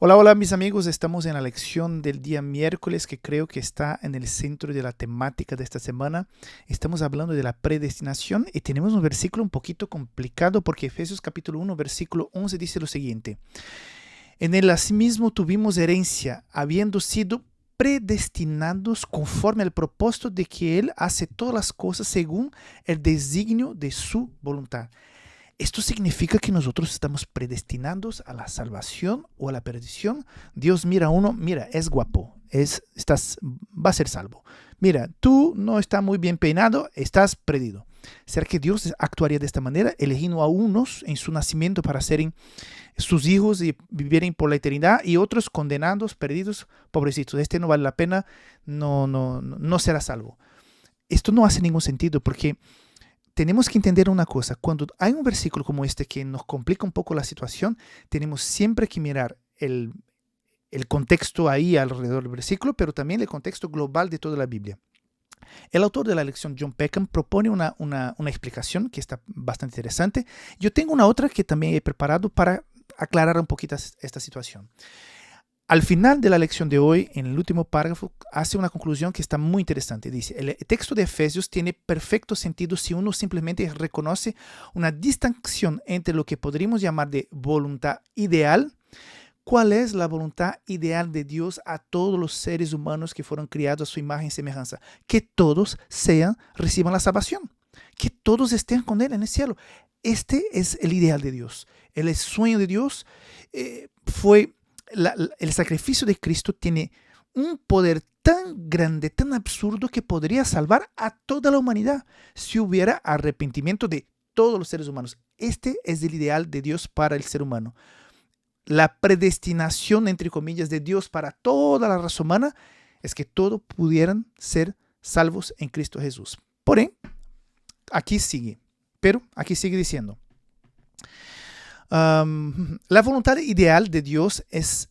Hola, hola mis amigos, estamos en la lección del día miércoles que creo que está en el centro de la temática de esta semana. Estamos hablando de la predestinación y tenemos un versículo un poquito complicado porque Efesios capítulo 1 versículo 11 dice lo siguiente: en él asimismo tuvimos herencia, habiendo sido predestinados conforme al propósito de que Él hace todas las cosas según el designio de su voluntad. Esto significa que nosotros estamos predestinados a la salvación o a la perdición. Dios mira a uno, mira, es guapo, va a ser salvo. Mira, tú no estás muy bien peinado, estás perdido. ¿Será que Dios actuaría de esta manera, eligiendo a unos en su nacimiento para serem sus hijos y vivieran por la eternidad, y otros condenados, perdidos, pobrecitos? Este no vale la pena, no será salvo. Esto no hace ningún sentido porque tenemos que entender una cosa: cuando hay un versículo como este que nos complica un poco la situación, tenemos siempre que mirar el contexto ahí alrededor del versículo, pero también el contexto global de toda la Biblia. El autor de la lección, John Peckham, propone una explicación que está bastante interesante. Yo tengo una otra que también he preparado para aclarar un poquito esta situación. Al final de la lección de hoy, en el último párrafo, hace una conclusión que está muy interesante. Dice: el texto de Efesios tiene perfecto sentido si uno simplemente reconoce una distinción entre lo que podríamos llamar de voluntad ideal. ¿Cuál es la voluntad ideal de Dios a todos los seres humanos que fueron criados a su imagen y semejanza? Que todos reciban la salvación, que todos estén con Él en el cielo. Este es el ideal de Dios. El sueño de Dios fue... el sacrificio de Cristo tiene un poder tan grande, tan absurdo, que podría salvar a toda la humanidad si hubiera arrepentimiento de todos los seres humanos. Este es el ideal de Dios para el ser humano. La predestinación, entre comillas, de Dios para toda la raza humana es que todos pudieran ser salvos en Cristo Jesús. Porém, aquí sigue diciendo: la voluntad ideal de Dios es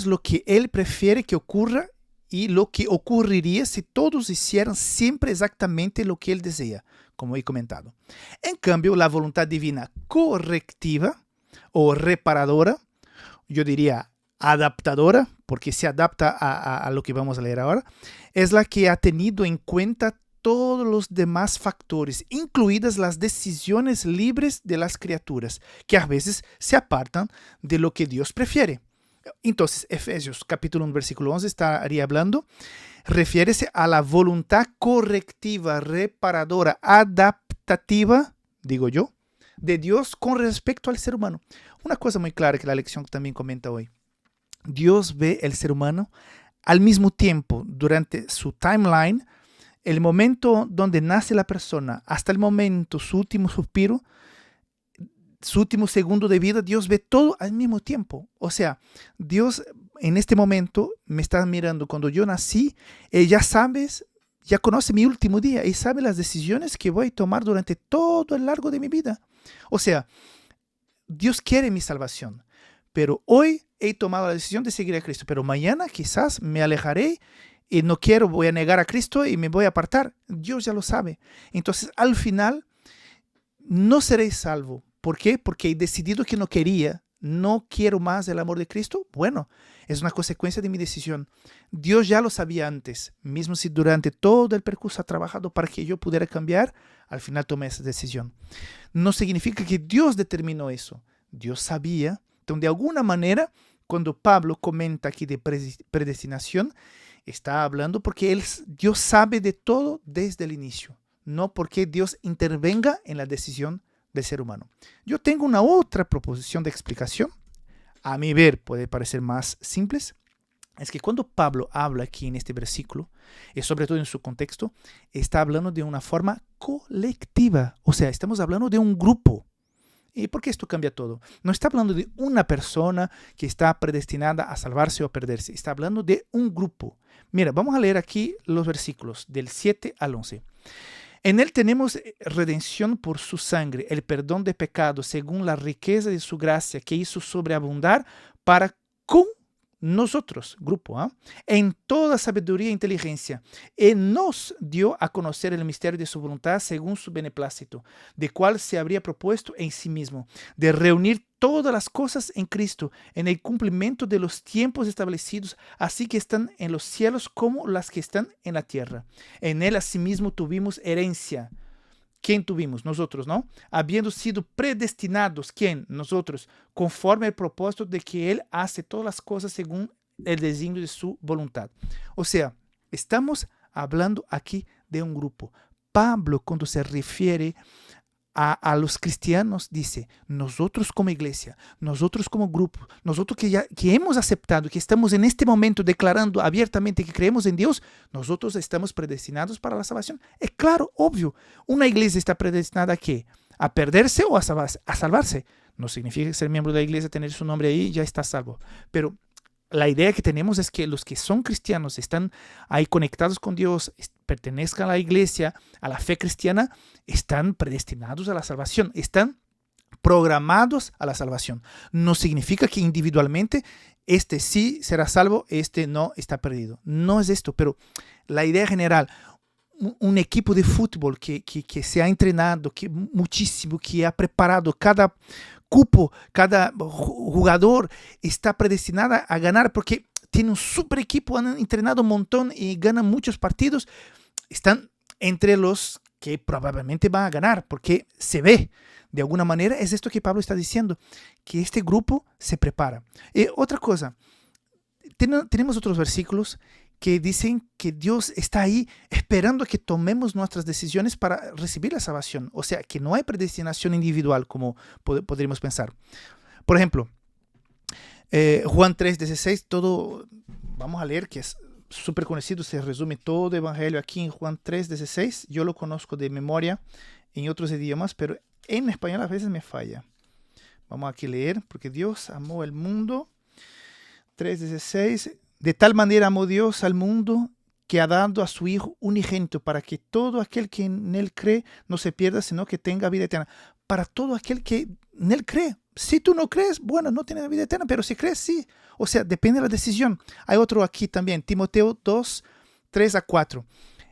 lo que Él prefiere que ocurra y lo que ocurriría si todos hicieran siempre exactamente lo que Él desea, como he comentado. En cambio, la voluntad divina correctiva o reparadora, yo diría adaptadora, porque se adapta a lo que vamos a leer ahora, es la que ha tenido en cuenta todos los demás factores, incluidas las decisiones libres de las criaturas, que a veces se apartan de lo que Dios prefiere. Entonces, Efesios capítulo 1, versículo 11 estaría hablando, refiérese a la voluntad correctiva, reparadora, adaptativa, digo yo, de Dios con respecto al ser humano. Una cosa muy clara que la lección también comenta hoy: Dios ve el ser humano al mismo tiempo durante su timeline, el momento donde nace la persona, hasta el momento, su último suspiro, su último segundo de vida. Dios ve todo al mismo tiempo. O sea, Dios en este momento me está mirando cuando yo nací. Ya conoce mi último día y sabe las decisiones que voy a tomar durante todo el largo de mi vida. O sea, Dios quiere mi salvación, pero hoy he tomado la decisión de seguir a Cristo, pero mañana quizás me alejaré y no quiero, voy a negar a Cristo y me voy a apartar. Dios ya lo sabe. Entonces, al final, no seré salvo. ¿Por qué? Porque he decidido que no quiero más el amor de Cristo. Bueno, es una consecuencia de mi decisión. Dios ya lo sabía antes, mismo si durante todo el percurso ha trabajado para que yo pudiera cambiar. Al final tomé esa decisión. No significa que Dios determinó eso. Dios sabía. Entonces, de alguna manera, cuando Pablo comenta aquí de predestinación, está hablando porque Dios sabe de todo desde el inicio, no porque Dios intervenga en la decisión del ser humano. Yo tengo una otra proposición de explicación. A mi ver, puede parecer más simple. Es que cuando Pablo habla aquí en este versículo, y sobre todo en su contexto, está hablando de una forma colectiva. O sea, estamos hablando de un grupo. ¿Y por qué esto cambia todo? No está hablando de una persona que está predestinada a salvarse o a perderse. Está hablando de un grupo. Mira, vamos a leer aquí los versículos del 7 al 11. En él tenemos redención por su sangre, el perdón de pecados según la riqueza de su gracia que hizo sobreabundar para con nosotros, grupo, en toda sabiduría e inteligencia, y nos dio a conocer el misterio de su voluntad según su beneplácito, de cual se habría propuesto en sí mismo, de reunir todas las cosas en Cristo, en el cumplimiento de los tiempos establecidos, así que están en los cielos como las que están en la tierra. En él asimismo tuvimos herencia. ¿Quién tuvimos? Nosotros, ¿no? Habiendo sido predestinados, ¿quién? Nosotros, conforme al propósito de que Él hace todas las cosas según el designio de su voluntad. O sea, estamos hablando aquí de un grupo. Pablo, cuando se refiere a los cristianos, dice, nosotros como iglesia, nosotros como grupo, nosotros que hemos aceptado, que estamos en este momento declarando abiertamente que creemos en Dios, nosotros estamos predestinados para la salvación. Es claro, obvio, una iglesia está predestinada ¿a qué? ¿A perderse o a salvarse? No significa que ser miembro de la iglesia, tener su nombre ahí, ya está salvo. Pero la idea que tenemos es que los que son cristianos, están ahí conectados con Dios, pertenezcan a la iglesia, a la fe cristiana, están predestinados a la salvación, están programados a la salvación. No significa que individualmente este sí será salvo, este no está perdido. No es esto, pero la idea general, un equipo de fútbol que se ha entrenado muchísimo, que ha preparado cada cupo, cada jugador está predestinado a ganar porque tiene un super equipo, han entrenado un montón y ganan muchos partidos. Están entre los que probablemente van a ganar porque se ve. De alguna manera es esto que Pablo está diciendo, que este grupo se prepara. Otra cosa, tenemos otros versículos que dicen que Dios está ahí esperando que tomemos nuestras decisiones para recibir la salvación. O sea, que no hay predestinación individual como podríamos pensar. Por ejemplo, Juan 3:16, todo, vamos a leer que es súper conocido, se resume todo el evangelio aquí en Juan 3:16. Yo lo conozco de memoria en otros idiomas, pero en español a veces me falla. Vamos aquí a leer, porque Dios amó el mundo. 3:16, de tal manera amó Dios al mundo que ha dado a su Hijo unigénito para que todo aquel que en Él cree no se pierda, sino que tenga vida eterna. Para todo aquel que en Él cree. Si tú no crees, bueno, no tienes vida eterna, pero si crees, sí. O sea, depende de la decisión. Hay otro aquí también, Timoteo 2:3-4.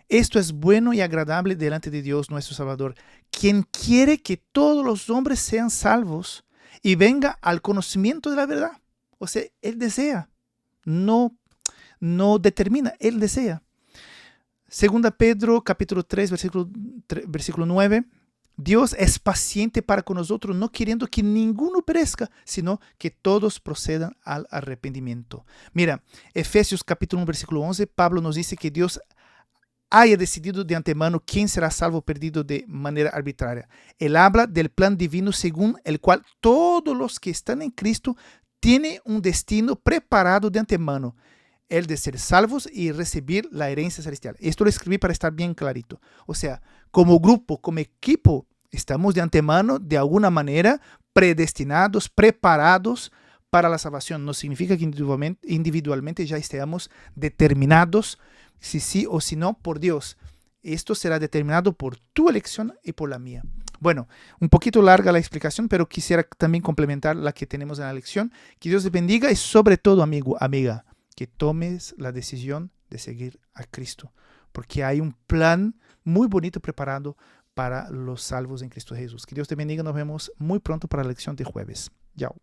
Esto es bueno y agradable delante de Dios nuestro Salvador, quien quiere que todos los hombres sean salvos y venga al conocimiento de la verdad. O sea, Él desea, no determina, Él desea. Segunda Pedro capítulo 3, versículo 9. Dios es paciente para con nosotros, no queriendo que ninguno perezca, sino que todos procedan al arrepentimiento. Mira, Efesios capítulo 1, versículo 11, Pablo nos dice que Dios haya decidido de antemano quién será salvo o perdido de manera arbitraria. Él habla del plan divino según el cual todos los que están en Cristo tienen un destino preparado de antemano, el de ser salvos y recibir la herencia celestial. Esto lo escribí para estar bien clarito. O sea, como grupo, como equipo, estamos de antemano, de alguna manera, predestinados, preparados para la salvación. No significa que individualmente ya estemos determinados, si sí o si no, por Dios. Esto será determinado por tu elección y por la mía. Bueno, un poquito larga la explicación, pero quisiera también complementar la que tenemos en la lección. Que Dios te bendiga y sobre todo, amigo, amiga, que tomes la decisión de seguir a Cristo, porque hay un plan muy bonito preparado para los salvos en Cristo Jesús. Que Dios te bendiga, nos vemos muy pronto para la lección de jueves. Chao.